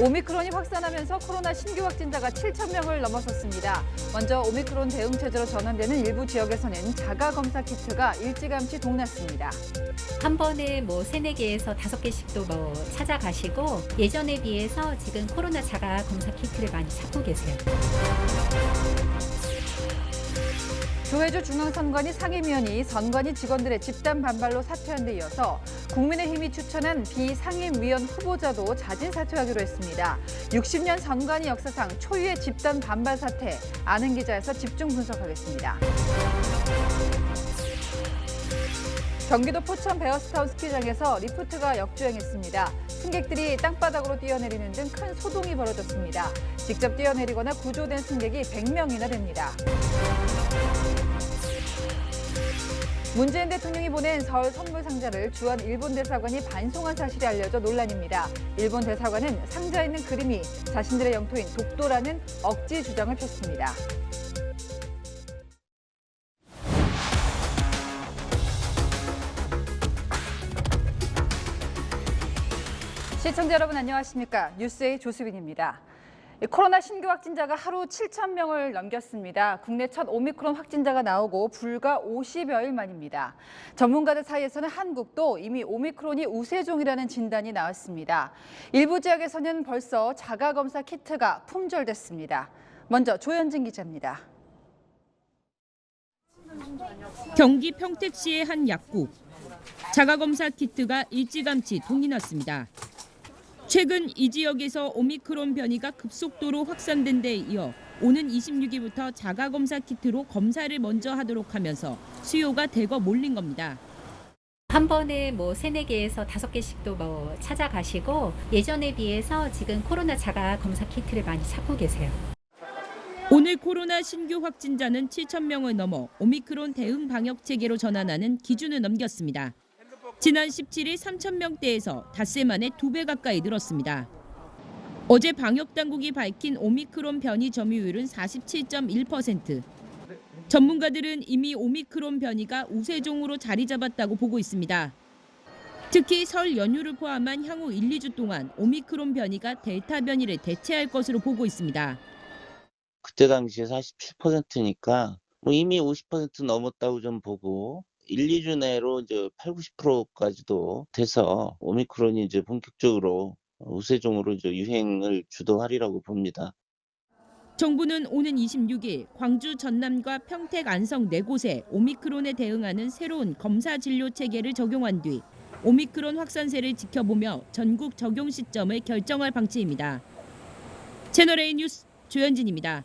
오미크론이 확산하면서 코로나 신규 확진자가 7,000명을 넘어섰습니다. 먼저 오미크론 대응 체제로 전환되는 일부 지역에서는 자가검사 키트가 일찌감치 동났습니다. 한 번에 3-4개에서 5개씩도 찾아가시고 예전에 비해서 지금 코로나 자가검사 키트를 많이 찾고 계세요. 조혜주 중앙선관위 상임위원이 선관위 직원들의 집단 반발로 사퇴한 데 이어서 국민의힘이 추천한 비상임위원 후보자도 자진 사퇴하기로 했습니다. 60년 선관위 역사상 초유의 집단 반발 사태, 아는 기자에서 집중 분석하겠습니다. 경기도 포천 베어스타운 스키장에서 리프트가 역주행했습니다. 승객들이 땅바닥으로 뛰어내리는 등 큰 소동이 벌어졌습니다. 직접 뛰어내리거나 구조된 승객이 100명이나 됩니다. 문재인 대통령이 보낸 설 선물 상자를 주한 일본 대사관이 반송한 사실이 알려져 논란입니다. 일본 대사관은 상자에 있는 그림이 자신들의 영토인 독도라는 억지 주장을 폈습니다. 시청자 여러분 안녕하십니까? 뉴스의 조수빈입니다. 코로나 신규 확진자가 하루 7,000명을 넘겼습니다. 국내 첫 오미크론 확진자가 나오고 불과 50여일 만입니다. 전문가들 사이에서는 한국도 이미 오미크론이 우세종이라는 진단이 나왔습니다. 일부 지역에서는 벌써 자가검사 키트가 품절됐습니다. 먼저 조현진 기자입니다. 경기 평택시의 한 약국. 자가검사 키트가 일찌감치 동이 났습니다. 최근 이 지역에서 오미크론 변이가 급속도로 확산된 데 이어 오는 26일부터 자가검사 키트로 검사를 먼저 하도록 하면서 수요가 대거 몰린 겁니다. 한 번에 3-4개에서 5개씩도 찾아가시고 예전에 비해서 지금 코로나 자가검사 키트를 많이 찾고 계세요. 오늘 코로나 신규 확진자는 7,000명을 넘어 오미크론 대응 방역 체계로 전환하는 기준을 넘겼습니다. 지난 17일 3,000명대에서 닷새 만에 2배 가까이 늘었습니다. 어제 방역당국이 밝힌 오미크론 변이 점유율은 47.1%. 전문가들은 이미 오미크론 변이가 우세종으로 자리 잡았다고 보고 있습니다. 특히 설 연휴를 포함한 향후 1-2주 동안 오미크론 변이가 델타 변이를 대체할 것으로 보고 있습니다. 그때 당시에 47%니까 이미 50% 넘었다고 좀 보고 1-2주 내로 이제 80-90%까지도 돼서 오미크론이 이제 본격적으로 우세종으로 이제 유행을 주도하리라고 봅니다. 정부는 오는 26일 광주, 전남과 평택, 안성 4곳에 오미크론에 대응하는 새로운 검사 진료 체계를 적용한 뒤 오미크론 확산세를 지켜보며 전국 적용 시점을 결정할 방침입니다. 채널A 뉴스 조현진입니다.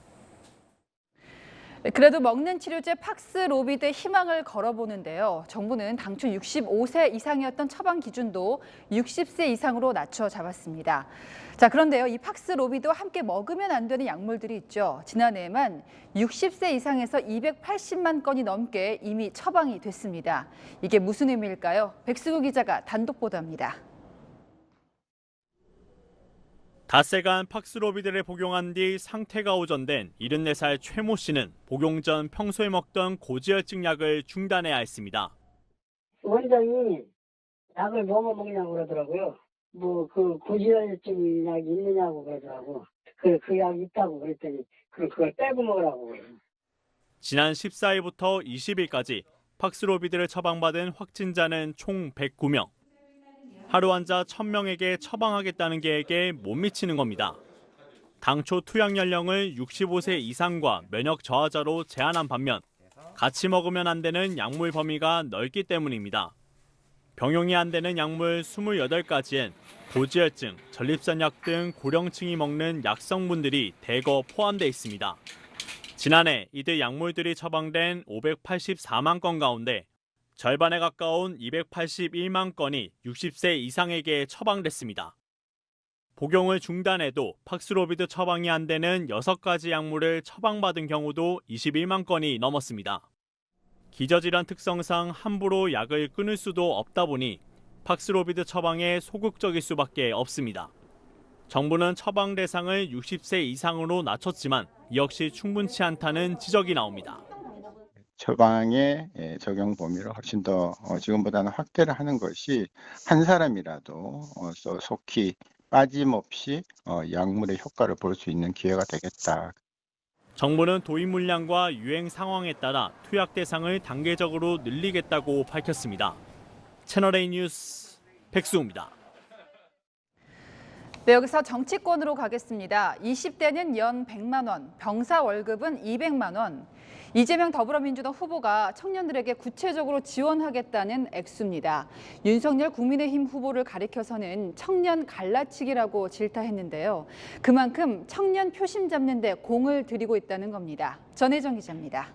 그래도 먹는 치료제 팍스로비드에 희망을 걸어보는데요. 정부는 당초 65세 이상이었던 처방 기준도 60세 이상으로 낮춰 잡았습니다. 자, 그런데요, 이 팍스로비드와 함께 먹으면 안 되는 약물들이 있죠. 지난해에만 60세 이상에서 280만 건이 넘게 이미 처방이 됐습니다. 이게 무슨 의미일까요? 백수구 기자가 단독 보도합니다. 닷새간 팍스로비드를 복용한 뒤 상태가 오전된 74살 최모 씨는 복용 전 평소에 먹던 고지혈증 약을 중단해야 했습니다. 원장이 약을 뭐 먹냐고 그러더라고요. 그 고지혈증 약이 있느냐고 그러더라고. 그 약 있다고 그랬더니 그걸 빼고 먹으라고 그래요. 지난 14일부터 20일까지 팍스로비드를 처방받은 확진자는 총 109명. 하루 환자 1,000명에게 처방하겠다는 계획에 못 미치는 겁니다. 당초 투약 연령을 65세 이상과 면역 저하자로 제한한 반면 같이 먹으면 안 되는 약물 범위가 넓기 때문입니다. 병용이 안 되는 약물 28가지엔 고지혈증, 전립선약 등 고령층이 먹는 약성분들이 대거 포함돼 있습니다. 지난해 이들 약물들이 처방된 584만 건 가운데 절반에 가까운 281만 건이 60세 이상에게 처방됐습니다. 복용을 중단해도 팍스로비드 처방이 안 되는 6가지 약물을 처방받은 경우도 21만 건이 넘었습니다. 기저질환 특성상 함부로 약을 끊을 수도 없다 보니 팍스로비드 처방에 소극적일 수밖에 없습니다. 정부는 처방 대상을 60세 이상으로 낮췄지만 이 역시 충분치 않다는 지적이 나옵니다. 처방의 적용 범위를 훨씬 더 지금보다는 확대를 하는 것이 한 사람이라도 속히 빠짐없이 약물의 효과를 볼 수 있는 기회가 되겠다. 정부는 도입 물량과 유행 상황에 따라 투약 대상을 단계적으로 늘리겠다고 밝혔습니다. 채널A 뉴스 백수호입니다. 네, 여기서 정치권으로 가겠습니다. 20대는 연 100만 원, 병사 월급은 200만 원. 이재명 더불어민주당 후보가 청년들에게 구체적으로 지원하겠다는 액수입니다. 윤석열 국민의힘 후보를 가리켜서는 청년 갈라치기라고 질타했는데요. 그만큼 청년 표심 잡는 데 공을 들이고 있다는 겁니다. 전혜정 기자입니다.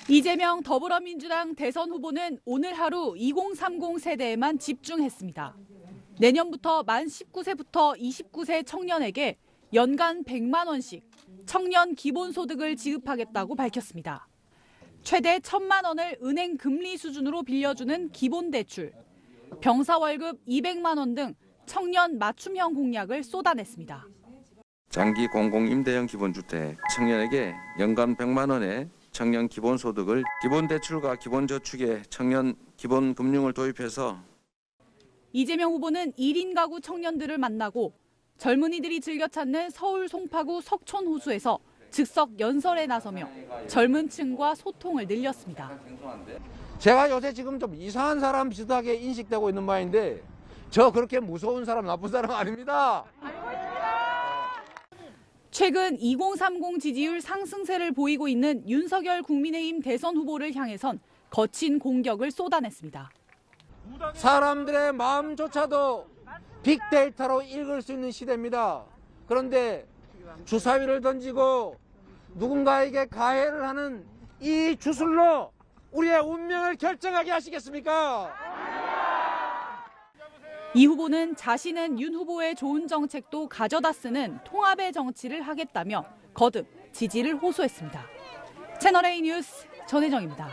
이재명 더불어민주당 대선 후보는 오늘 하루 2030 세대에만 집중했습니다. 내년부터 만 19세부터 29세 청년에게 연간 100만 원씩 청년 기본소득을 지급하겠다고 밝혔습니다. 최대 1,000만 원을 은행 금리 수준으로 빌려주는 기본대출, 병사 월급 200만 원 등 청년 맞춤형 공약을 쏟아냈습니다. 장기 공공임대형 기본주택, 청년에게 연간 100만 원의 청년 기본소득을 기본대출과 기본저축에 청년 기본금융을 도입해서 이재명 후보는 1인 가구 청년들을 만나고 젊은이들이 즐겨 찾는 서울 송파구 석촌호수에서 즉석 연설에 나서며 젊은 층과 소통을 늘렸습니다. 제가 요새 지금 좀 이상한 사람 비슷하게 인식되고 있는 바인데 저 그렇게 무서운 사람, 나쁜 사람 아닙니다. 최근 2030 지지율 상승세를 보이고 있는 윤석열 국민의힘 대선 후보를 향해선 거친 공격을 쏟아냈습니다. 사람들의 마음조차도 빅데이터로 읽을 수 있는 시대입니다. 그런데 주사위를 던지고 누군가에게 가해를 하는 이 주술로 우리의 운명을 결정하게 하시겠습니까? 이 후보는 자신은 윤 후보의 좋은 정책도 가져다 쓰는 통합의 정치를 하겠다며 거듭 지지를 호소했습니다. 채널A 뉴스 전혜정입니다.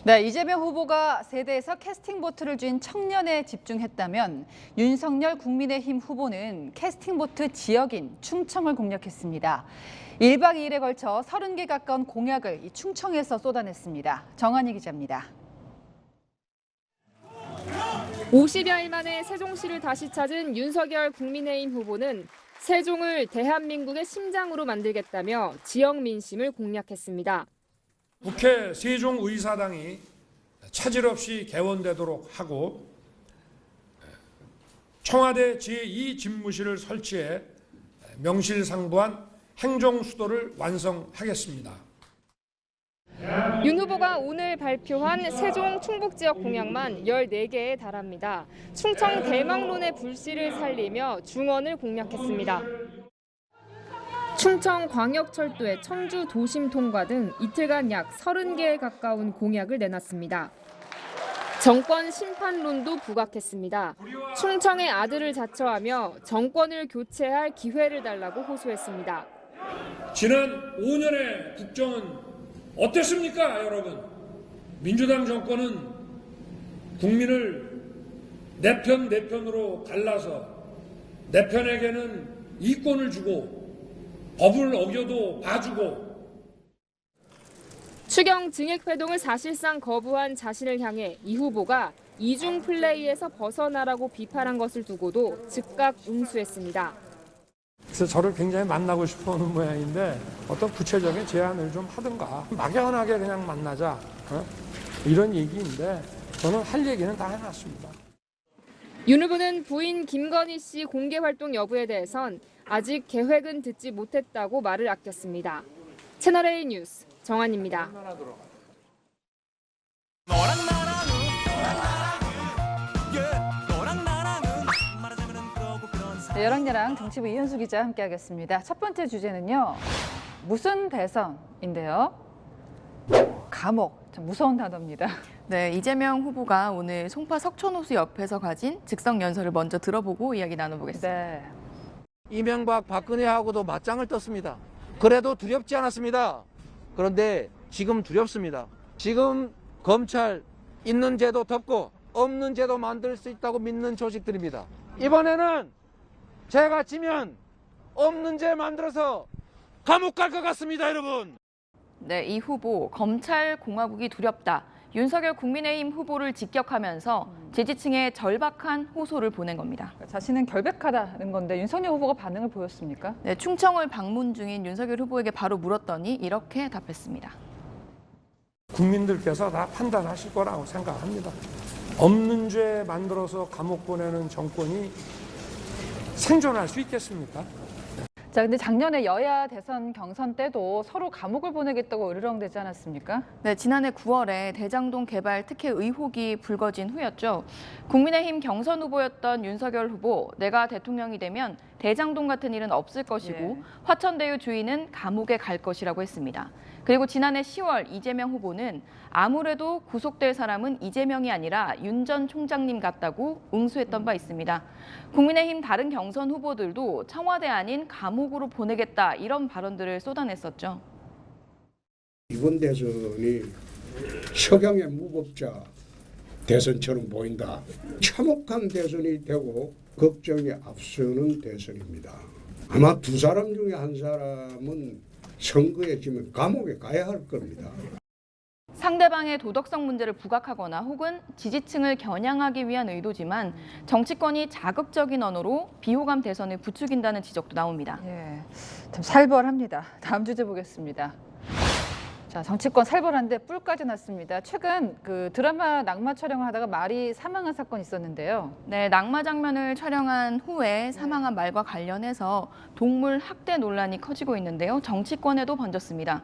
네, 이재명 후보가 세대에서 캐스팅 보트를 쥔 청년에 집중했다면 윤석열 국민의힘 후보는 캐스팅 보트 지역인 충청을 공략했습니다. 1박 2일에 걸쳐 30개 가까운 공약을 이 충청에서 쏟아냈습니다. 정한희 기자입니다. 50여일 만에 세종시를 다시 찾은 윤석열 국민의힘 후보는 세종을 대한민국의 심장으로 만들겠다며 지역 민심을 공략했습니다. 국회 세종의사당이 차질 없이 개원되도록 하고 청와대 제2 집무실을 설치해 명실상부한 행정수도를 완성하겠습니다. 윤 후보가 오늘 발표한 세종 충북 지역 공약만 14개에 달합니다. 충청 대망론의 불씨를 살리며 중원을 공략했습니다. 충청 광역철도의 청주 도심 통과 등 이틀간 약 30개에 가까운 공약을 내놨습니다. 정권 심판론도 부각했습니다. 충청의 아들을 자처하며 정권을 교체할 기회를 달라고 호소했습니다. 지난 5년의 국정은 어땠습니까, 여러분? 민주당 정권은 국민을 내 편으로 갈라서 내 편에게는 이권을 주고 법을 어겨도 봐주고 추경 증액 회동을 사실상 거부한 자신을 향해 이 후보가 이중 플레이에서 벗어나라고 비판한 것을 두고도 즉각 응수했습니다. 그래서 저를 굉장히 만나고 싶어하는 모양인데 어떤 구체적인 제안을 좀 하든가 막연하게 그냥 만나자 이런 얘기인데 저는 할 얘기는 다 해놨습니다. 윤 후보는 부인 김건희 씨 공개 활동 여부에 대해선 아직 계획은 듣지 못했다고 말을 아꼈습니다. 채널A 뉴스 정한입니다. 네, 여랑야랑 정치부 이현수 기자와 함께하겠습니다. 첫 번째 주제는요. 무슨 대선인데요. 감옥, 참 무서운 단어입니다. 네, 이재명 후보가 오늘 송파 석촌호수 옆에서 가진 즉석 연설을 먼저 들어보고 이야기 나눠보겠습니다. 네. 이명박 박근혜하고도 맞짱을 떴습니다. 그래도 두렵지 않았습니다. 그런데 지금 두렵습니다. 지금 검찰 있는 죄도 덮고 없는 죄도 만들 수 있다고 믿는 조직들입니다. 이번에는 제가 지면 없는 죄 만들어서 감옥 갈 것 같습니다, 여러분. 네, 이 후보 검찰 공화국이 두렵다. 윤석열 국민의힘 후보를 직격하면서 지지층에 절박한 호소를 보낸 겁니다. 자신은 결백하다는 건데 윤석열 후보가 반응을 보였습니까? 네, 충청을 방문 중인 윤석열 후보에게 바로 물었더니 이렇게 답했습니다. 국민들께서 다 판단하실 거라고 생각합니다. 없는 죄 만들어서 감옥 보내는 정권이 생존할 수 있겠습니까? 자, 근데 작년에 여야 대선 경선 때도 서로 감옥을 보내겠다고 으르렁대지 않았습니까? 네, 지난해 9월에 대장동 개발 특혜 의혹이 불거진 후였죠. 국민의힘 경선 후보였던 윤석열 후보, 내가 대통령이 되면 대장동 같은 일은 없을 것이고 화천대유 주인은 감옥에 갈 것이라고 했습니다. 그리고 지난해 10월 이재명 후보는 아무래도 구속될 사람은 이재명이 아니라 윤 전 총장님 같다고 응수했던 바 있습니다. 국민의힘 다른 경선 후보들도 청와대 아닌 감옥으로 보내겠다 이런 발언들을 쏟아냈었죠. 이번 대선이 석양의 무법자 대선처럼 보인다. 참혹한 대선이 되고 걱정이 앞서는 대선입니다. 아마 두 사람 중에 한 사람은 선거에 지면 감옥에 가야 할 겁니다. 상대방의 도덕성 문제를 부각하거나 혹은 지지층을 겨냥하기 위한 의도지만 정치권이 자극적인 언어로 비호감 대선을 부추긴다는 지적도 나옵니다. 예, 참 살벌합니다. 다음 주제 보겠습니다. 자, 정치권 살벌한데 뿔까지 났습니다. 최근 그 드라마 낙마 촬영을 하다가 말이 사망한 사건이 있었는데요. 네, 낙마 장면을 촬영한 후에 사망한 말과 관련해서 동물 학대 논란이 커지고 있는데요. 정치권에도 번졌습니다.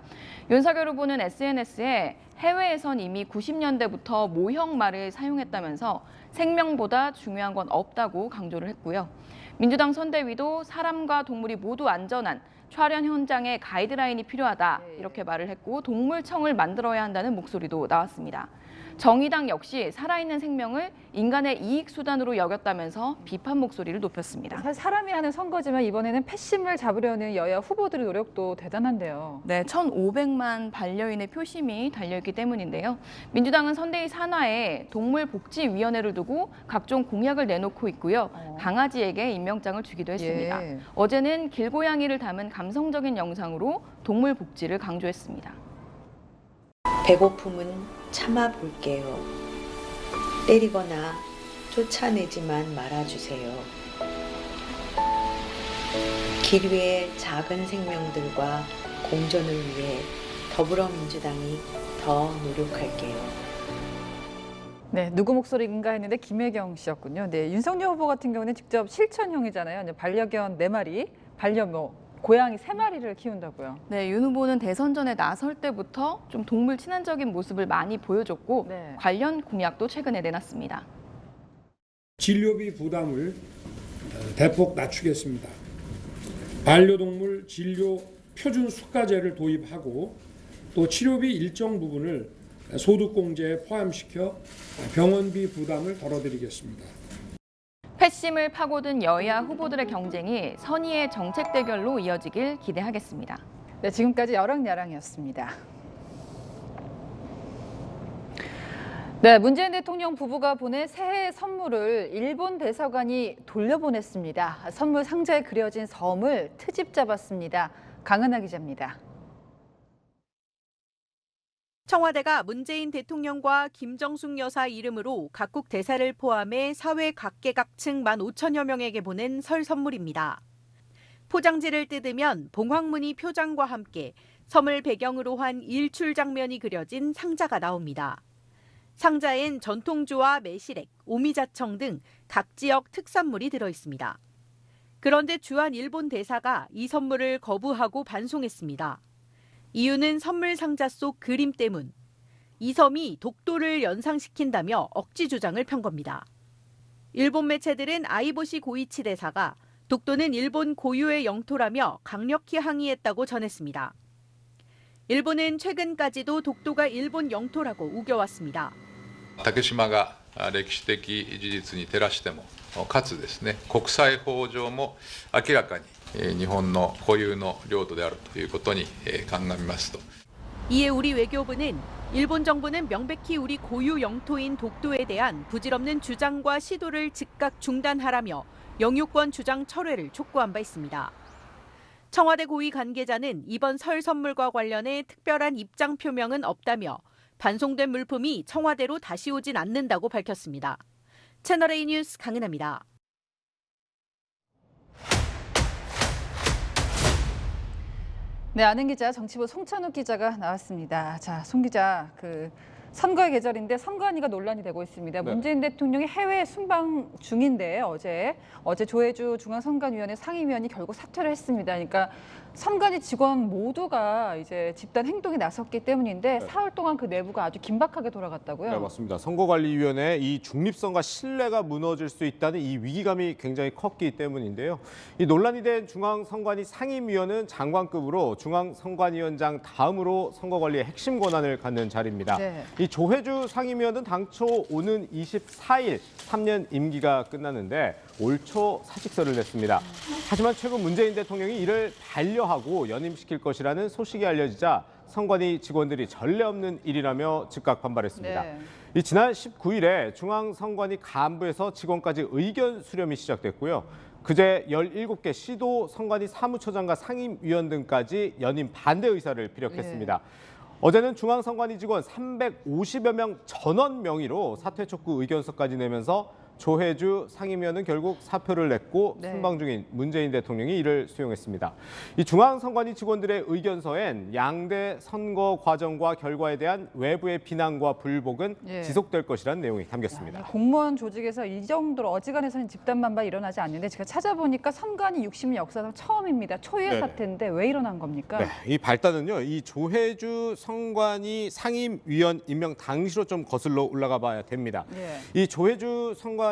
윤석열 후보는 SNS에 해외에선 이미 90년대부터 모형 말을 사용했다면서 생명보다 중요한 건 없다고 강조를 했고요. 민주당 선대위도 사람과 동물이 모두 안전한 촬영 현장에 가이드라인이 필요하다 이렇게 말을 했고 동물청을 만들어야 한다는 목소리도 나왔습니다. 정의당 역시 살아있는 생명을 인간의 이익 수단으로 여겼다면서 비판 목소리를 높였습니다. 사실 사람이 하는 선거지만 이번에는 패심을 잡으려는 여야 후보들의 노력도 대단한데요. 네, 1,500만 반려인의 표심이 달려있기 때문인데요. 민주당은 선대위 산하에 동물복지위원회를 두고 각종 공약을 내놓고 있고요. 강아지에게 임명장을 주기도 했습니다. 어제는 길고양이를 담은 감성적인 영상으로 동물복지를 강조했습니다. 배고픔은 참아볼게요. 때리거나 쫓아내지만 말아주세요. 길 위의 작은 생명들과 공존을 위해 더불어민주당이 더 노력할게요. 네, 누구 목소리인가 했는데 김혜경 씨였군요. 네, 윤석열 후보 같은 경우는 직접 실천형이잖아요. 반려견 4마리, 반려묘. 고양이 3마리를 키운다고요. 네, 윤 후보는 대선 전에 나설 때부터 좀 동물 친화적인 모습을 많이 보여줬고 관련 공약도 최근에 내놨습니다. 진료비 부담을 대폭 낮추겠습니다. 반려동물 진료 표준 수가제를 도입하고 또 치료비 일정 부분을 소득공제에 포함시켜 병원비 부담을 덜어드리겠습니다. 패심을 파고든 여야 후보들의 경쟁이 선의의 정책 대결로 이어지길 기대하겠습니다. 네, 지금까지 여랑야랑이었습니다. 네, 문재인 대통령 부부가 보낸 새해 선물을 일본 대사관이 돌려보냈습니다. 선물 상자에 그려진 섬을 트집 잡았습니다. 강은하 기자입니다. 청와대가 문재인 대통령과 김정숙 여사 이름으로 각국 대사를 포함해 사회 각계각층 15,000여 명에게 보낸 설 선물입니다. 포장지를 뜯으면 봉황무늬 표장과 함께 섬을 배경으로 한 일출 장면이 그려진 상자가 나옵니다. 상자엔 전통주와 매실액, 오미자청 등 각 지역 특산물이 들어있습니다. 그런데 주한 일본 대사가 이 선물을 거부하고 반송했습니다. 이유는 선물 상자 속 그림 때문. 이 섬이 독도를 연상시킨다며 억지 주장을 편 겁니다. 일본 매체들은 아이보시 고이치 대사가 독도는 일본 고유의 영토라며 강력히 항의했다고 전했습니다. 일본은 최근까지도 독도가 일본 영토라고 우겨왔습니다. 竹島が歴史的事実に照らしてもかつですね国際法上も明らかに日本の固有の領土であるということに鑑みますと 이에 우리 외교부는 일본 정부는 명백히 우리 고유 영토인 독도에 대한 부질없는 주장과 시도를 즉각 중단하라며 영유권 주장 철회를 촉구한 바 있습니다. 청와대 고위 관계자는 이번 설 선물과 관련해 특별한 입장 표명은 없다며 반송된 물품이 청와대로 다시 오진 않는다고 밝혔습니다. 채널A 뉴스 강은하입니다. 네, 아는 기자 정치부 송찬욱 기자가 나왔습니다. 자, 송 기자, 선거의 계절인데 선관위가 논란이 되고 있습니다. 네. 문재인 대통령이 해외 순방 중인데 어제 조혜주 중앙선관위원회 상임위원이 결국 사퇴를 했습니다. 그러니까 선관위 직원 모두가 이제 집단 행동에 나섰기 때문인데 사흘 동안 그 내부가 아주 긴박하게 돌아갔다고요. 네, 맞습니다. 선거관리위원회의 이 중립성과 신뢰가 무너질 수 있다는 이 위기감이 굉장히 컸기 때문인데요. 이 논란이 된 중앙선관위 상임위원은 장관급으로 중앙선관위원장 다음으로 선거관리의 핵심 권한을 갖는 자리입니다. 네. 이 조혜주 상임위원은 당초 오는 24일 3년 임기가 끝났는데 올 초 사직서를 냈습니다. 하지만 최근 문재인 대통령이 이를 반려하고 연임시킬 것이라는 소식이 알려지자 선관위 직원들이 전례 없는 일이라며 즉각 반발했습니다. 네. 이 지난 19일에 중앙선관위 간부에서 직원까지 의견 수렴이 시작됐고요. 그제 17개 시도 선관위 사무처장과 상임위원 등까지 연임 반대 의사를 피력했습니다. 어제는 중앙선관위 직원 350여 명 전원 명의로 사퇴 촉구 의견서까지 내면서 조혜주 상임위원은 결국 사표를 냈고 순방 중인 문재인 대통령이 이를 수용했습니다. 이 중앙선관위 직원들의 의견서엔 양대 선거 과정과 결과에 대한 외부의 비난과 불복은 지속될 것이라는 내용이 담겼습니다. 공무원 조직에서 이 정도로 어지간해서는 집단 반발이 일어나지 않는데 제가 찾아보니까 선관위 60년 역사상 처음입니다. 초유의 사태인데 왜 일어난 겁니까? 네, 이 발단은요. 이 조혜주 선관위 상임위원 임명 당시로 좀 거슬러 올라가 봐야 됩니다. 이 조혜주 선관위원은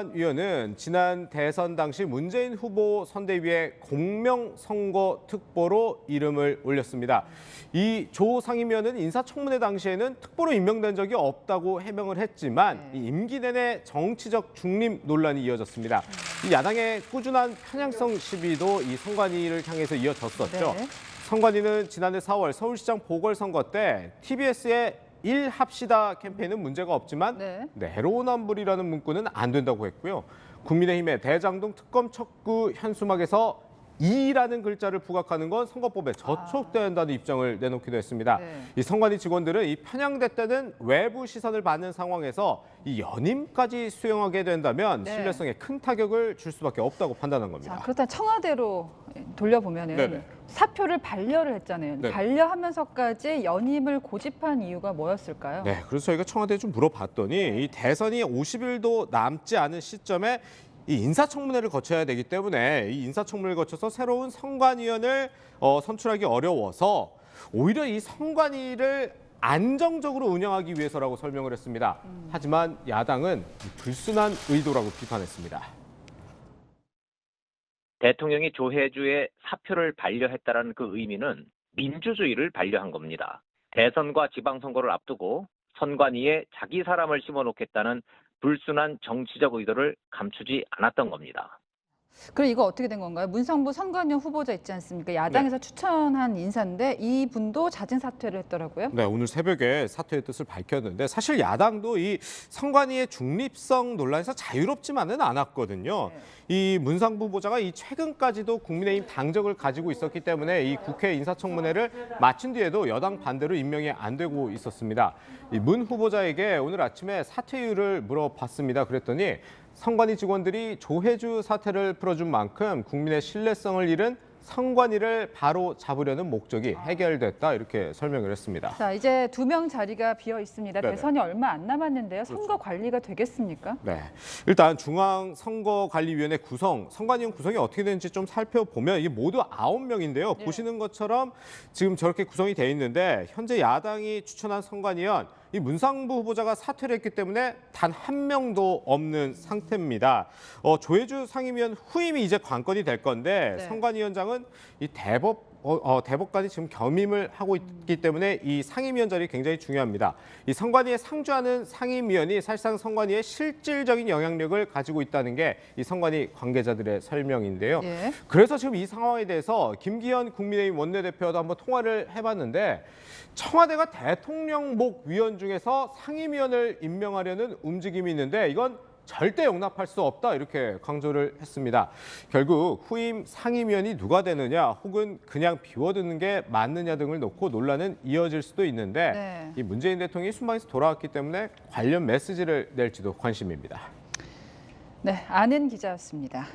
지난 대선 당시 문재인 후보 선대위의 공명선거 특보로 이름을 올렸습니다. 이 조 상임위원은 인사청문회 당시에는 특보로 임명된 적이 없다고 해명을 했지만 이 임기 내내 정치적 중립 논란이 이어졌습니다. 이 야당의 꾸준한 편향성 시비도 이 선관위를 향해서 이어졌었죠. 선관위는 지난해 4월 서울시장 보궐선거 때 TBS의 일합시다 캠페인은 문제가 없지만 내로남불이라는 문구는 안 된다고 했고요. 국민의힘의 대장동 특검 척구 현수막에서 이라는 글자를 부각하는 건 선거법에 저촉된다는 입장을 내놓기도 했습니다. 이 선관위 직원들은 이 편향됐다는 외부 시선을 받는 상황에서 이 연임까지 수용하게 된다면 신뢰성에 큰 타격을 줄 수밖에 없다고 판단한 겁니다. 자, 그렇다면 청와대로 돌려보면은 사표를 반려를 했잖아요. 반려하면서까지 연임을 고집한 이유가 뭐였을까요? 네, 그래서 저희가 청와대에 좀 물어봤더니 이 대선이 50일도 남지 않은 시점에 이 인사청문회를 거쳐야 되기 때문에 이 인사청문회를 거쳐서 새로운 선관위원을 선출하기 어려워서 오히려 이 선관위를 안정적으로 운영하기 위해서라고 설명을 했습니다. 하지만 야당은 불순한 의도라고 비판했습니다. 대통령이 조혜주의 사표를 반려했다는 그 의미는 민주주의를 반려한 겁니다. 대선과 지방선거를 앞두고 선관위에 자기 사람을 심어놓겠다는 불순한 정치적 의도를 감추지 않았던 겁니다. 그럼 이거 어떻게 된 건가요? 문성부 선관위원 후보자 있지 않습니까? 야당에서 추천한 인사인데 이분도 잦은 사퇴를 했더라고요. 네, 오늘 새벽에 사퇴의 뜻을 밝혔는데 사실 야당도 이 선관위의 중립성 논란에서 자유롭지만은 않았거든요. 이 문상부 후보자가 이 최근까지도 국민의힘 당적을 가지고 있었기 때문에 이 국회 인사청문회를 마친 뒤에도 여당 반대로 임명이 안 되고 있었습니다. 이 문 후보자에게 오늘 아침에 사퇴 이유를 물어봤습니다. 그랬더니 선관위 직원들이 조혜주 사태를 풀어준 만큼 국민의 신뢰성을 잃은 선관위를 바로 잡으려는 목적이 해결됐다 이렇게 설명을 했습니다. 자, 이제 2명 자리가 비어 있습니다. 네네. 대선이 얼마 안 남았는데요. 선거 관리가 되겠습니까? 네, 일단 중앙선거관리위원회 구성, 선관위원 구성이 어떻게 되는지 좀 살펴보면 이게 모두 9명인데요. 보시는 것처럼 지금 저렇게 구성이 돼 있는데 현재 야당이 추천한 선관위원 이 문상부 후보자가 사퇴를 했기 때문에 단 1명도 없는 상태입니다. 조혜주 상임위원 후임이 이제 관건이 될 건데 선관위원장은 이 대법관이 지금 겸임을 하고 있기 때문에 이 상임위원 자리 굉장히 중요합니다. 이 선관위에 상주하는 상임위원이 사실상 선관위에 실질적인 영향력을 가지고 있다는 게 이 선관위 관계자들의 설명인데요. 그래서 지금 이 상황에 대해서 김기현 국민의힘 원내대표와도 한번 통화를 해봤는데 청와대가 대통령목 위원 중에서 상임위원을 임명하려는 움직임이 있는데 이건 절대 용납할 수 없다 이렇게 강조를 했습니다. 결국 후임 상임위원이 누가 되느냐 혹은 그냥 비워두는 게 맞느냐 등을 놓고 논란은 이어질 수도 있는데 이 문재인 대통령이 순방에서 돌아왔기 때문에 관련 메시지를 낼지도 관심입니다. 네, 아는 기자였습니다.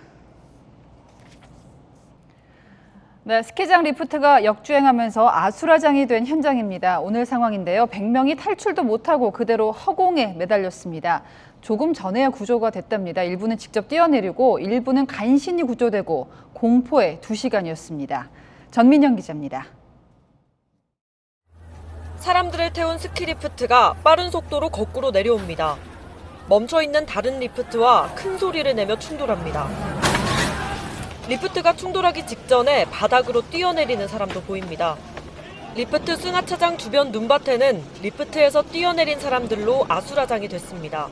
네, 스키장 리프트가 역주행하면서 아수라장이 된 현장입니다. 오늘 상황인데요. 100명이 탈출도 못하고 그대로 허공에 매달렸습니다. 조금 전에야 구조가 됐답니다. 일부는 직접 뛰어내리고 일부는 간신히 구조되고 공포의 2시간이었습니다. 전민영 기자입니다. 사람들을 태운 스키 리프트가 빠른 속도로 거꾸로 내려옵니다. 멈춰있는 다른 리프트와 큰 소리를 내며 충돌합니다. 리프트가 충돌하기 직전에 바닥으로 뛰어내리는 사람도 보입니다. 리프트 승하차장 주변 눈밭에는 리프트에서 뛰어내린 사람들로 아수라장이 됐습니다.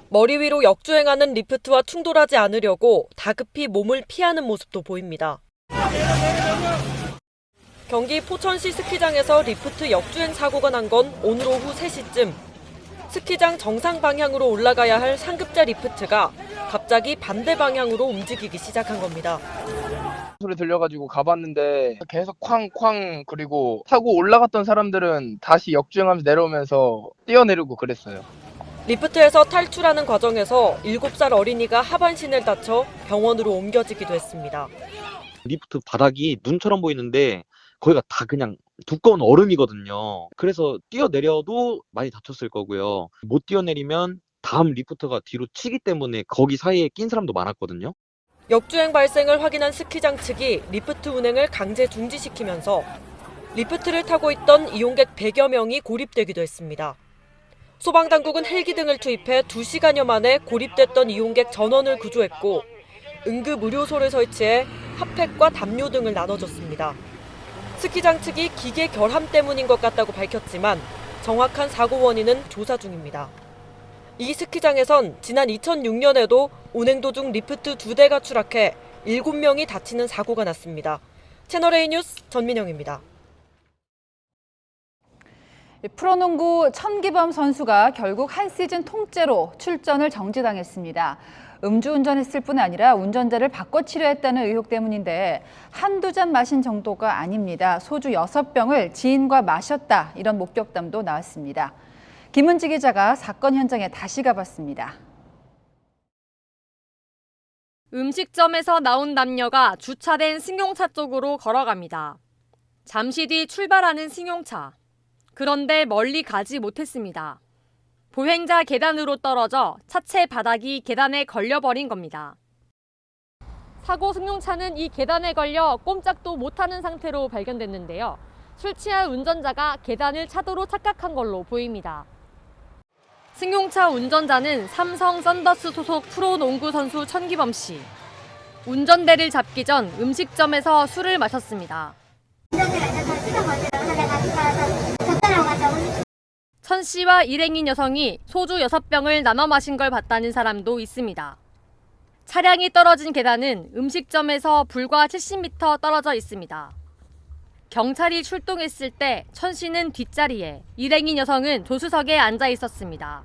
머리 위로 역주행하는 리프트와 충돌하지 않으려고 다급히 몸을 피하는 모습도 보입니다. 경기 포천시 스키장에서 리프트 역주행 사고가 난 건 오늘 오후 3시쯤. 스키장 정상 방향으로 올라가야 할 상급자 리프트가 갑자기 반대 방향으로 움직이기 시작한 겁니다. 소리 들려가지고 가봤는데 계속 쾅쾅 그리고 타고 올라갔던 사람들은 다시 역주행하면서 내려오면서 뛰어내리고 그랬어요. 리프트에서 탈출하는 과정에서 7살 어린이가 하반신을 다쳐 병원으로 옮겨지기도 했습니다. 리프트 바닥이 눈처럼 보이는데 거기가 다 그냥 두꺼운 얼음이거든요. 그래서 뛰어내려도 많이 다쳤을 거고요. 못 뛰어내리면 다음 리프트가 뒤로 치기 때문에 거기 사이에 낀 사람도 많았거든요. 역주행 발생을 확인한 스키장 측이 리프트 운행을 강제 중지시키면서 리프트를 타고 있던 이용객 100여 명이 고립되기도 했습니다. 소방당국은 헬기 등을 투입해 2시간여 만에 고립됐던 이용객 전원을 구조했고 응급의료소를 설치해 핫팩과 담요 등을 나눠줬습니다. 스키장 측이 기계 결함 때문인 것 같다고 밝혔지만 정확한 사고 원인은 조사 중입니다. 이 스키장에선 지난 2006년에도 운행 도중 리프트 2대가 추락해 7명이 다치는 사고가 났습니다. 채널A 뉴스 전민영입니다. 프로농구 천기범 선수가 결국 한 시즌 통째로 출전을 정지당했습니다. 음주운전했을 뿐 아니라 운전자를 바꿔 치료했다는 의혹 때문인데 한두 잔 마신 정도가 아닙니다. 소주 6병을 지인과 마셨다, 이런 목격담도 나왔습니다. 김은지 기자가 사건 현장에 다시 가봤습니다. 음식점에서 나온 남녀가 주차된 승용차 쪽으로 걸어갑니다. 잠시 뒤 출발하는 승용차. 그런데 멀리 가지 못했습니다. 보행자 계단으로 떨어져 차체 바닥이 계단에 걸려버린 겁니다. 사고 승용차는 이 계단에 걸려 꼼짝도 못하는 상태로 발견됐는데요. 술 취한 운전자가 계단을 차도로 착각한 걸로 보입니다. 승용차 운전자는 삼성 썬더스 소속 프로농구 선수 천기범 씨. 운전대를 잡기 전 음식점에서 술을 마셨습니다. 천 씨와 일행인 여성이 소주 6병을 나눠 마신 걸 봤다는 사람도 있습니다. 차량이 떨어진 계단은 음식점에서 불과 70m 떨어져 있습니다. 경찰이 출동했을 때 천 씨는 뒷자리에, 일행인 여성은 조수석에 앉아 있었습니다.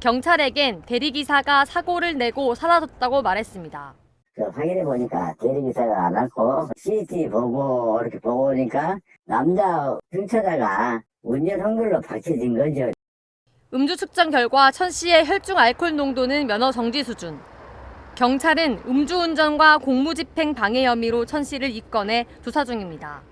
경찰에겐 대리기사가 사고를 내고 사라졌다고 말했습니다. 확인해 보니까 대리기사가 안 왔고 CCTV 보고 이렇게 보고 오니까 남자 승차자가 운전 한글로 박혀진 거죠. 음주 측정 결과 천 씨의 혈중 알코올 농도는 면허 정지 수준. 경찰은 음주운전과 공무집행 방해 혐의로 천 씨를 입건해 조사 중입니다.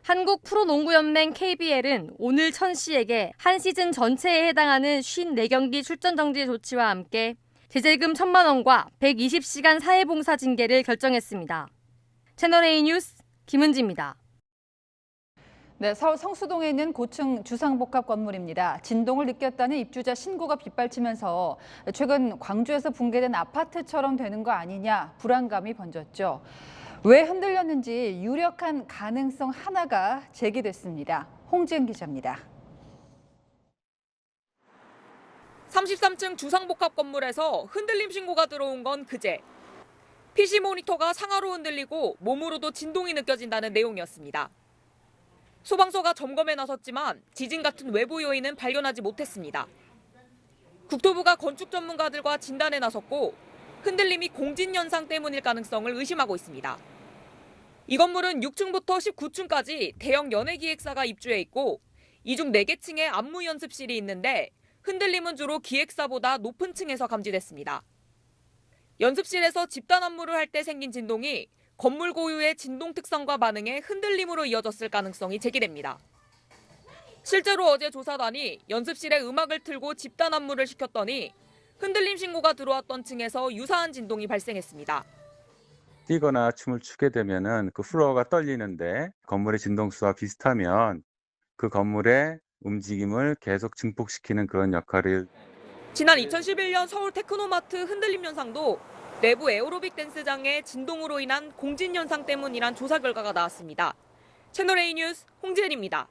한국 프로농구연맹 KBL은 오늘 천 씨에게 한 시즌 전체에 해당하는 54경기 출전 정지 조치와 함께 제재금 1,000만 원과 120시간 사회봉사 징계를 결정했습니다. 채널A 뉴스 김은지입니다. 네, 서울 성수동에 있는 고층 주상복합 건물입니다. 진동을 느꼈다는 입주자 신고가 빗발치면서 최근 광주에서 붕괴된 아파트처럼 되는 거 아니냐 불안감이 번졌죠. 왜 흔들렸는지 유력한 가능성 하나가 제기됐습니다. 홍지은 기자입니다. 33층 주상복합 건물에서 흔들림 신고가 들어온 건 그제. PC 모니터가 상하로 흔들리고 몸으로도 진동이 느껴진다는 내용이었습니다. 소방서가 점검에 나섰지만 지진 같은 외부 요인은 발견하지 못했습니다. 국토부가 건축 전문가들과 진단에 나섰고 흔들림이 공진 현상 때문일 가능성을 의심하고 있습니다. 이 건물은 6층부터 19층까지 대형 연예기획사가 입주해 있고 이 중 4개 층에 안무 연습실이 있는데 흔들림은 주로 기획사보다 높은 층에서 감지됐습니다. 연습실에서 집단 안무를 할 때 생긴 진동이 건물 고유의 진동 특성과 반응에 흔들림으로 이어졌을 가능성이 제기됩니다. 실제로 어제 조사단이 연습실에 음악을 틀고 집단 안무를 시켰더니 흔들림 신고가 들어왔던 층에서 유사한 진동이 발생했습니다. 뛰거나 춤을 추게 되면은 그 플로어가 떨리는데 건물의 진동수와 비슷하면 그 건물의 움직임을 계속 증폭시키는 그런 역할을. 지난 2011년 서울 테크노마트 흔들림 현상도 내부 에어로빅 댄스장의 진동으로 인한 공진 현상 때문이란 조사 결과가 나왔습니다. 채널A 뉴스 홍지은입니다.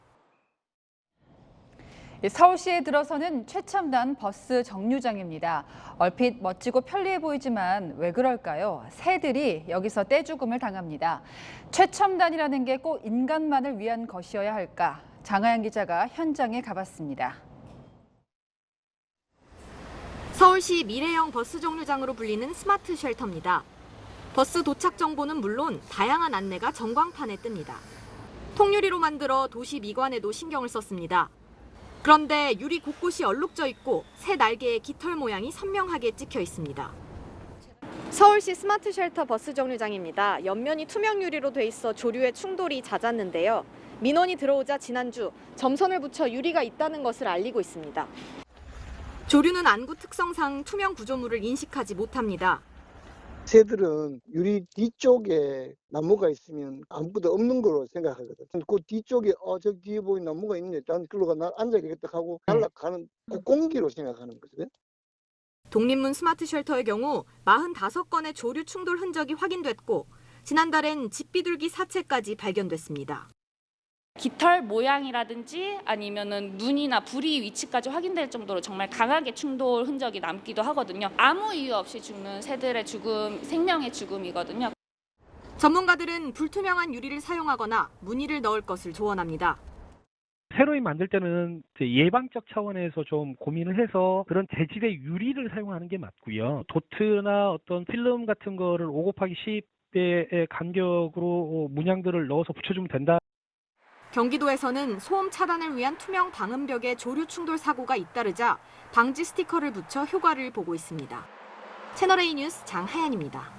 서울시에 들어서는 최첨단 버스 정류장입니다. 얼핏 멋지고 편리해 보이지만 왜 그럴까요? 새들이 여기서 떼죽음을 당합니다. 최첨단이라는 게 꼭 인간만을 위한 것이어야 할까? 장하연 기자가 현장에 가봤습니다. 서울시 미래형 버스 정류장으로 불리는 스마트 쉘터입니다. 버스 도착 정보는 물론 다양한 안내가 전광판에 뜹니다. 통유리로 만들어 도시 미관에도 신경을 썼습니다. 그런데 유리 곳곳이 얼룩져 있고 새 날개의 깃털 모양이 선명하게 찍혀 있습니다. 서울시 스마트 쉘터 버스 정류장입니다. 옆면이 투명 유리로 돼 있어 조류의 충돌이 잦았는데요. 민원이 들어오자 지난주 점선을 붙여 유리가 있다는 것을 알리고 있습니다. 조류는 안구 특성상 투명 구조물을 인식하지 못합니다. 새들은 유리 뒤쪽에 나무가 있으면 아무것도 없는 거로 생각하거든. 그 뒤쪽에 저 뒤에 보이는 나무가 있네. 난 그러고 나 앉아야겠다 하고 날아가는 그 공기로 생각하는 거거든. 독립문 스마트 쉘터의 경우 45건의 조류 충돌 흔적이 확인됐고 지난달엔 집비둘기 사체까지 발견됐습니다. 깃털 모양이라든지 아니면은 눈이나 부리 위치까지 확인될 정도로 정말 강하게 충돌 흔적이 남기도 하거든요. 아무 이유 없이 죽는 새들의 죽음, 생명의 죽음이거든요. 전문가들은 불투명한 유리를 사용하거나 무늬를 넣을 것을 조언합니다. 새로이 만들 때는 예방적 차원에서 좀 고민을 해서 그런 재질의 유리를 사용하는 게 맞고요. 도트나 어떤 필름 같은 거를 5×10의 간격으로 문양들을 넣어서 붙여주면 된다. 경기도에서는 소음 차단을 위한 투명 방음벽에 조류 충돌 사고가 잇따르자 방지 스티커를 붙여 효과를 보고 있습니다. 채널A 뉴스 장하연입니다.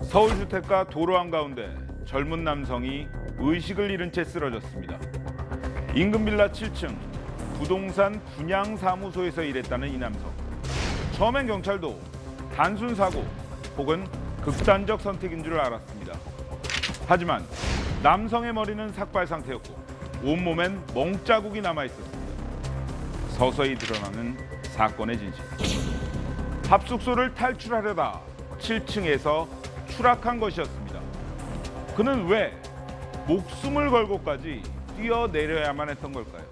서울 주택가 도로 한가운데 젊은 남성이 의식을 잃은 채 쓰러졌습니다. 인근 빌라 7층 부동산 분양사무소에서 일했다는 이 남성. 처음엔 경찰도 단순 사고 혹은 극단적 선택인 줄 알았습니다. 하지만 남성의 머리는 삭발 상태였고 온몸엔 멍자국이 남아있었습니다. 서서히 드러나는 사건의 진실. 합숙소를 탈출하려다 7층에서 추락한 것이었습니다. 그는 왜 목숨을 걸고까지 뛰어내려야만 했던 걸까요?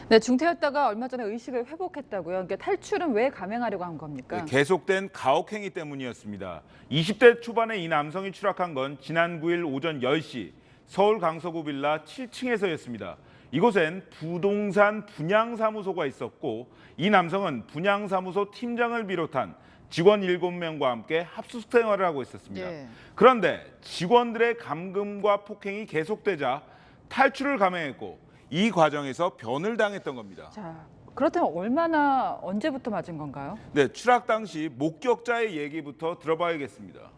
네, 중태였다가 얼마 전에 의식을 회복했다고요. 그러니까 탈출은 왜 감행하려고 한 겁니까? 계속된 가혹행위 때문이었습니다. 20대 초반에 이 남성이 추락한 건 지난 9일 오전 10시 서울 강서구 빌라 7층에서였습니다. 이곳엔 부동산 분양사무소가 있었고 이 남성은 분양사무소 팀장을 비롯한 직원 7명과 함께 합숙 생활을 하고 있었습니다. 그런데 직원들의 감금과 폭행이 계속되자 탈출을 감행했고 이 과정에서 변을 당했던 겁니다. 자, 그렇다면 얼마나 언제부터 맞은 건가요? 네, 추락 당시 목격자의 얘기부터 들어봐야겠습니다.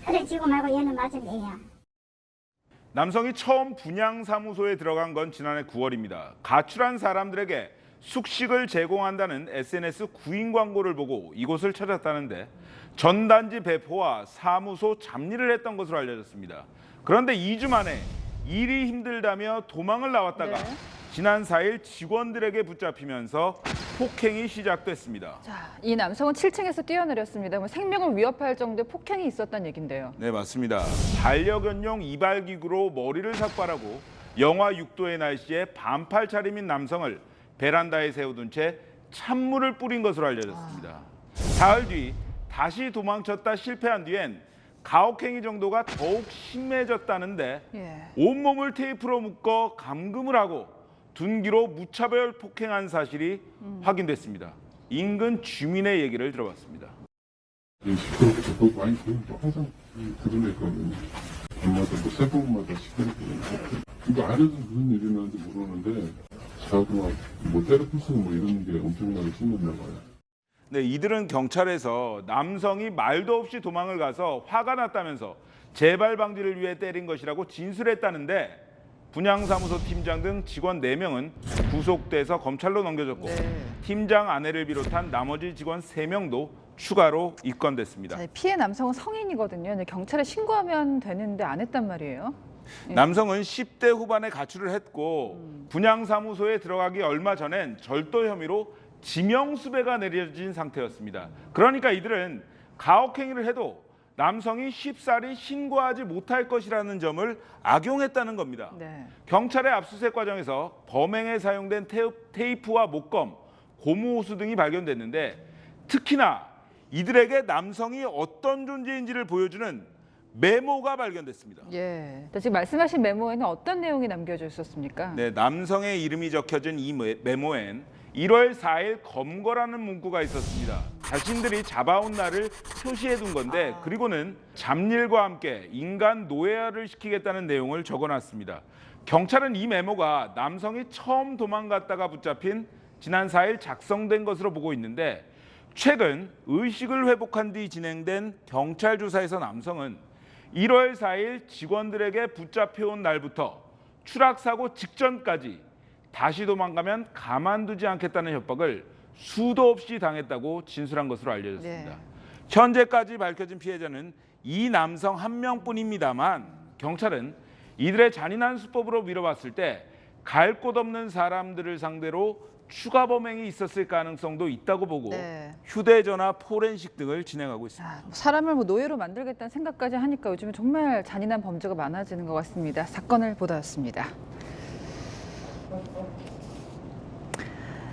그래 지고 말고 얘는 맞은 애야. 남성이 처음 분양사무소에 들어간 건 지난해 9월입니다. 가출한 사람들에게 숙식을 제공한다는 SNS 구인 광고를 보고 이곳을 찾았다는데 전단지 배포와 사무소 잡일을 했던 것으로 알려졌습니다. 그런데 2주 만에 일이 힘들다며 도망을 나왔다가 지난 4일 직원들에게 붙잡히면서 폭행이 시작됐습니다. 자, 이 남성은 7층에서 뛰어내렸습니다. 생명을 위협할 정도의 폭행이 있었다는 얘긴데요. 네, 맞습니다. 반려견용 이발기구로 머리를 삭발하고 영하 6도의 날씨에 반팔 차림인 남성을 베란다에 세워둔 채 찬물을 뿌린 것으로 알려졌습니다. 사흘 뒤 다시 도망쳤다 실패한 뒤엔 가혹행위 정도가 더욱 심해졌다는데 온몸을 테이프로 묶어 감금을 하고 둔기로 무차별 폭행한 사실이 확인됐습니다. 인근 주민의 얘기를 들어봤습니다. 시끄럽고 많이 항상 드러냈거든요. 밤마다 새벽마다 시끄럽고 이거 알아도 그런 일이 나는지 모르는데 자고 때려 부수고 이런 게 엄청나게 심했나 봐요. 네, 이들은 경찰에서 남성이 말도 없이 도망을 가서 화가 났다면서 재발 방지를 위해 때린 것이라고 진술했다는데 분양사무소 팀장 등 직원 4명은 구속돼서 검찰로 넘겨졌고 팀장 아내를 비롯한 나머지 직원 3명도 추가로 입건됐습니다. 자, 피해 남성은 성인이거든요. 경찰에 신고하면 되는데 안 했단 말이에요. 남성은 10대 후반에 가출을 했고 분양사무소에 들어가기 얼마 전엔 절도 혐의로 지명수배가 내려진 상태였습니다. 그러니까 이들은 가혹행위를 해도 남성이 쉽사리 신고하지 못할 것이라는 점을 악용했다는 겁니다. 경찰의 압수수색 과정에서 범행에 사용된 테이프와 목검, 고무호수 등이 발견됐는데 특히나 이들에게 남성이 어떤 존재인지를 보여주는 메모가 발견됐습니다. 지금 말씀하신 메모에는 어떤 내용이 남겨져 있었습니까? 네, 남성의 이름이 적혀진 이 메모엔 1월 4일 검거라는 문구가 있었습니다. 자신들이 잡아온 날을 표시해둔 건데 그리고는 잡일과 함께 인간 노예화를 시키겠다는 내용을 적어놨습니다. 경찰은 이 메모가 남성이 처음 도망갔다가 붙잡힌 지난 4일 작성된 것으로 보고 있는데 최근 의식을 회복한 뒤 진행된 경찰 조사에서 남성은 1월 4일 직원들에게 붙잡혀온 날부터 추락사고 직전까지 다시 도망가면 가만두지 않겠다는 협박을 수도 없이 당했다고 진술한 것으로 알려졌습니다. 현재까지 밝혀진 피해자는 이 남성 한 명뿐입니다만 경찰은 이들의 잔인한 수법으로 미뤄봤을 때 갈 곳 없는 사람들을 상대로 추가 범행이 있었을 가능성도 있다고 보고 휴대전화 포렌식 등을 진행하고 있습니다. 사람을 노예로 만들겠다는 생각까지 하니까 요즘에 정말 잔인한 범죄가 많아지는 것 같습니다. 사건을 보도였습니다.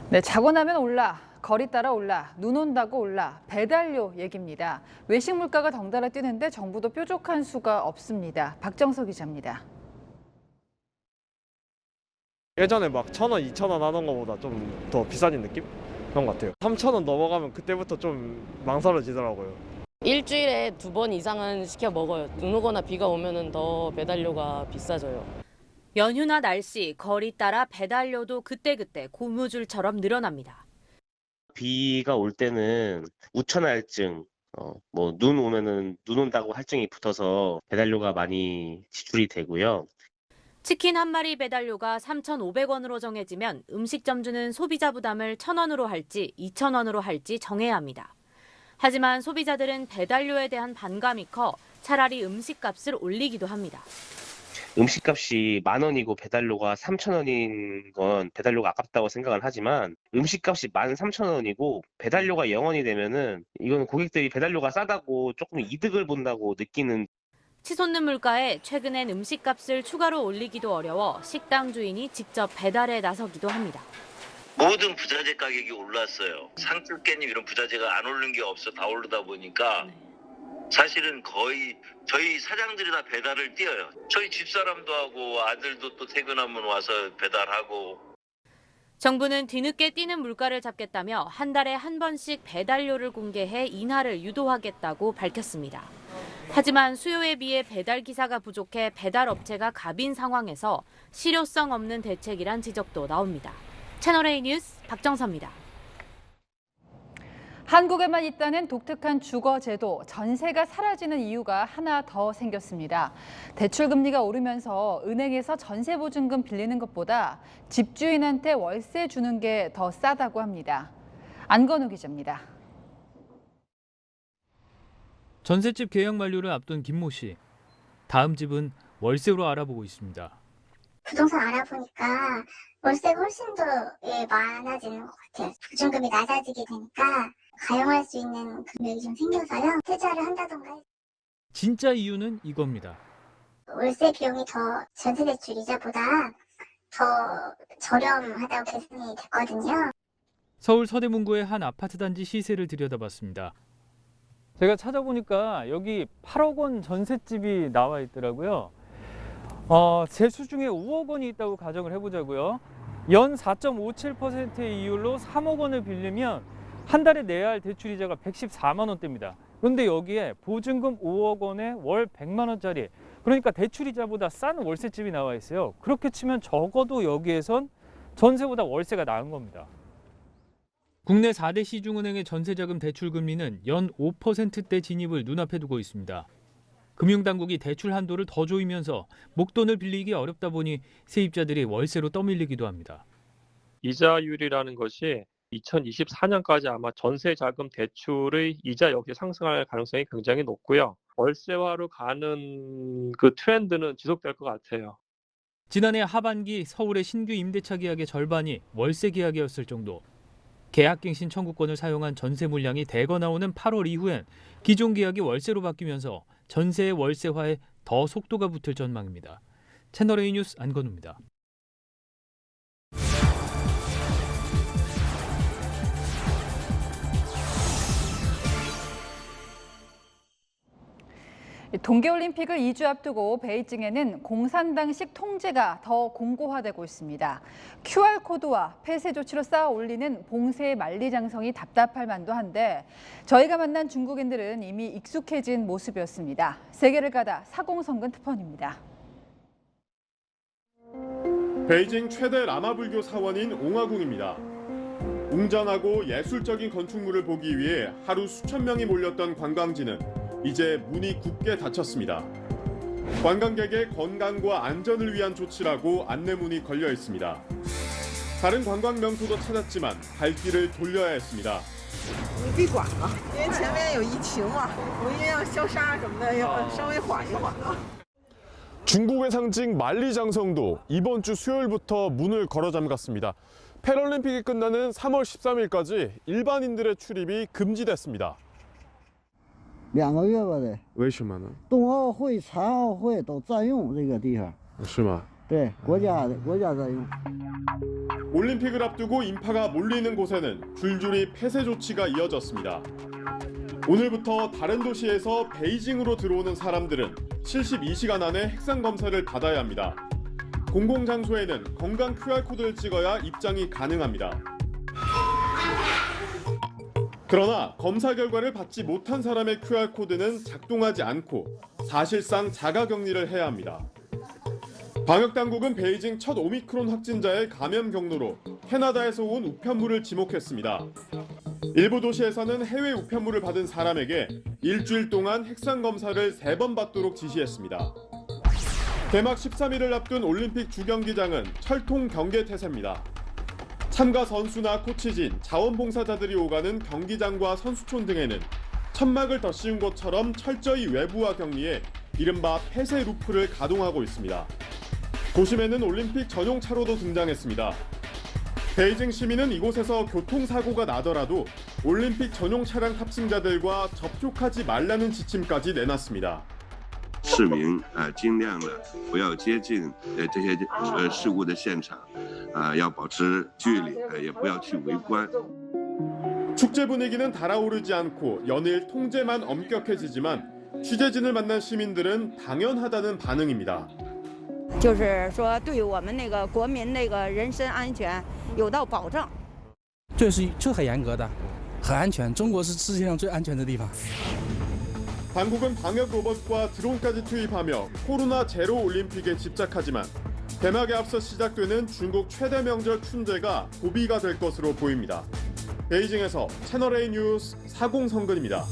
네, 자고 나면 올라, 거리 따라 올라, 눈 온다고 올라, 배달료 얘기입니다. 외식 물가가 덩달아 뛰는데 정부도 뾰족한 수가 없습니다. 박정석 기자입니다. 예전에 막 1,000원, 2,000원 하던 것보다 좀 더 비싸진 느낌? 그런 것 같아요. 3,000원 넘어가면 그때부터 좀 망설여지더라고요. 일주일에 2번 이상은 시켜 먹어요. 눈 오거나 비가 오면은 더 배달료가 비싸져요. 연휴나 날씨, 거리 따라 배달료도 그때그때 고무줄처럼 늘어납니다. 비가 올 때는 우천할증, 눈 오면은 눈 온다고 할증이 붙어서 배달료가 많이 지출이 되고요. 치킨 한 마리 배달료가 3,500원으로 정해지면 음식점주는 소비자 부담을 1,000원으로 할지 2,000원으로 할지 정해야 합니다. 하지만 소비자들은 배달료에 대한 반감이 커 차라리 음식값을 올리기도 합니다. 음식값이 10,000원이고 배달료가 3,000원인 건 배달료가 아깝다고 생각을 하지만 음식값이 13,000원이고 배달료가 0원이 되면은 이건 고객들이 배달료가 싸다고 조금 이득을 본다고 느끼는. 치솟는 물가에 최근엔 음식값을 추가로 올리기도 어려워 식당 주인이 직접 배달에 나서기도 합니다. 모든 부자재 가격이 올랐어요. 상추, 깻잎 이런 부자재가 안 오른 게 없어 다 오르다 보니까 사실은 거의 저희 사장들이 다 배달을 뛰어요. 저희 집사람도 하고 아들도 또 퇴근하면 와서 배달하고. 정부는 뒤늦게 뛰는 물가를 잡겠다며 한 달에 한 번씩 배달료를 공개해 인하를 유도하겠다고 밝혔습니다. 하지만 수요에 비해 배달 기사가 부족해 배달업체가 갑인 상황에서 실효성 없는 대책이란 지적도 나옵니다. 채널A 뉴스 박정서입니다. 한국에만 있다는 독특한 주거제도, 전세가 사라지는 이유가 하나 더 생겼습니다. 대출금리가 오르면서 은행에서 전세보증금 빌리는 것보다 집주인한테 월세 주는 게 더 싸다고 합니다. 안건우 기자입니다. 전셋집 계약 만료를 앞둔 김모 씨. 다음 집은 월세로 알아보고 있습니다. 부동산 알아보니까 월세가 훨씬 더 많아지는 것 같아요. 보증금이 낮아지게 되니까 가용할 수 있는 금액이 좀 생겨서요. 투자를 한다던가. 진짜 이유는 이겁니다. 월세 비용이 더 전세대출 이자보다 더 저렴하다고 계산이 됐거든요. 서울 서대문구의 한 아파트 단지 시세를 들여다봤습니다. 제가 찾아보니까 여기 8억 원 전셋집이 나와 있더라고요. 세수 중에 5억 원이 있다고 가정을 해보자고요. 연 4.57%의 이율로 3억 원을 빌리면 한 달에 내야 할 대출이자가 114만 원대입니다. 그런데 여기에 보증금 5억 원에 월 100만 원짜리, 그러니까 대출이자보다 싼 월세집이 나와 있어요. 그렇게 치면 적어도 여기에선 전세보다 월세가 나은 겁니다. 국내 4대 시중은행의 전세자금 대출금리는 연 5%대 진입을 눈앞에 두고 있습니다. 금융당국이 대출 한도를 더 조이면서 목돈을 빌리기 어렵다 보니 세입자들이 월세로 떠밀리기도 합니다. 이자율이라는 것이 2024년까지 아마 전세자금 대출의 이자 역시 상승할 가능성이 굉장히 높고요. 월세화로 가는 그 트렌드는 지속될 것 같아요. 지난해 하반기 서울의 신규 임대차 계약의 절반이 월세 계약이었을 정도. 계약갱신 청구권을 사용한 전세 물량이 대거 나오는 8월 이후엔 기존 계약이 월세로 바뀌면서 전세의 월세화에 더 속도가 붙을 전망입니다. 채널A 뉴스 안건우입니다. 동계올림픽을 2주 앞두고 베이징에는 공산당식 통제가 더 공고화되고 있습니다. QR코드와 폐쇄 조치로 쌓아 올리는 봉쇄의 만리장성이 답답할 만도 한데 저희가 만난 중국인들은 이미 익숙해진 모습이었습니다. 세계를 가다 사공성근 특파원입니다. 베이징 최대 라마불교 사원인 옹화궁입니다. 웅장하고 예술적인 건축물을 보기 위해 하루 수천 명이 몰렸던 관광지는 이제 문이 굳게 닫혔습니다. 관광객의 건강과 안전을 위한 조치라고 안내문이 걸려 있습니다. 다른 관광 명소도 찾았지만 발길을 돌려야 했습니다. 중국의 상징 만리장성도 이번 주 수요일부터 문을 걸어 잠갔습니다. 패럴림픽이 끝나는 3월 13일까지 일반인들의 출입이 금지됐습니다. 2个月吧得。为什么呢？冬奥会、残奥会都占用这个地方。是吗？对，国家占用。 올림픽을 앞두고 인파가 몰리는 곳에는 줄줄이 폐쇄 조치가 이어졌습니다. 오늘부터 다른 도시에서 베이징으로 들어오는 사람들은 72시간 안에 핵산 검사를 받아야 합니다. 공공장소에는 건강 QR코드를 찍어야 입장이 가능합니다. 그러나 검사 결과를 받지 못한 사람의 QR코드는 작동하지 않고 사실상 자가격리를 해야 합니다. 방역당국은 베이징 첫 오미크론 확진자의 감염 경로로 캐나다에서 온 우편물을 지목했습니다. 일부 도시에서는 해외 우편물을 받은 사람에게 일주일 동안 핵산 검사를 3번 받도록 지시했습니다. 개막 13일을 앞둔 올림픽 주경기장은 철통 경계 태세입니다. 참가 선수나 코치진, 자원봉사자들이 오가는 경기장과 선수촌 등에는 천막을 더 씌운 것처럼 철저히 외부와 격리해 이른바 폐쇄 루프를 가동하고 있습니다. 도심에는 올림픽 전용 차로도 등장했습니다. 베이징 시민은 이곳에서 교통사고가 나더라도 올림픽 전용 차량 탑승자들과 접촉하지 말라는 지침까지 내놨습니다. 市民尽量的不要接近这些事故的现场，要保持距离，也不要去围观。 축제 분위기는 달아오르지 않고 연일 통제만 엄격해지지만 취재진을 만난 시민들은 당연하다는 반응입니다. 就是说对我们那个国民那个人身安全有到保障。这是很严格的，很安全。中国是世界上最安全的地方。 당국은 방역 로봇과 드론까지 투입하며 코로나 제로 올림픽에 집착하지만 개막에 앞서 시작되는 중국 최대 명절 춘제가 고비가 될 것으로 보입니다. 베이징에서 채널A 뉴스 사공성근입니다.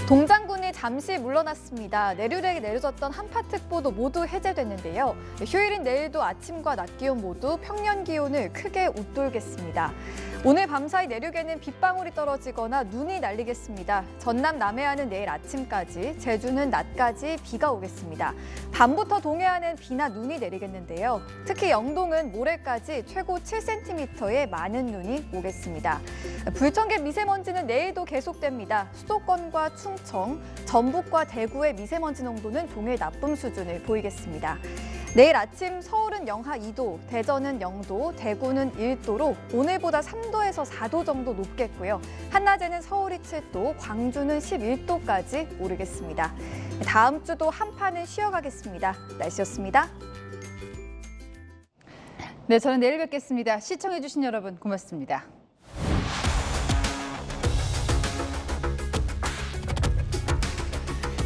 동장군이 잠시 물러났습니다. 내륙에 내려졌던 한파특보도 모두 해제됐는데요. 휴일인 내일도 아침과 낮 기온 모두 평년 기온을 크게 웃돌겠습니다. 오늘 밤사이 내륙에는 빗방울이 떨어지거나 눈이 날리겠습니다. 전남 남해안은 내일 아침까지, 제주는 낮까지 비가 오겠습니다. 밤부터 동해안은 비나 눈이 내리겠는데요. 특히 영동은 모레까지 최고 7cm의 많은 눈이 오겠습니다. 불청객 미세먼지는 내일도 계속됩니다. 수도권과 충청, 전북과 대구의 미세먼지 농도는 동일 나쁨 수준을 보이겠습니다. 내일 아침 서울은 영하 2도, 대전은 0도, 대구는 1도로 오늘보다 3도에서 4도 정도 높겠고요. 한낮에는 서울이 7도, 광주는 11도까지 오르겠습니다. 다음 주도 한파는 쉬어가겠습니다. 날씨였습니다. 네, 저는 내일 뵙겠습니다. 시청해주신 여러분 고맙습니다.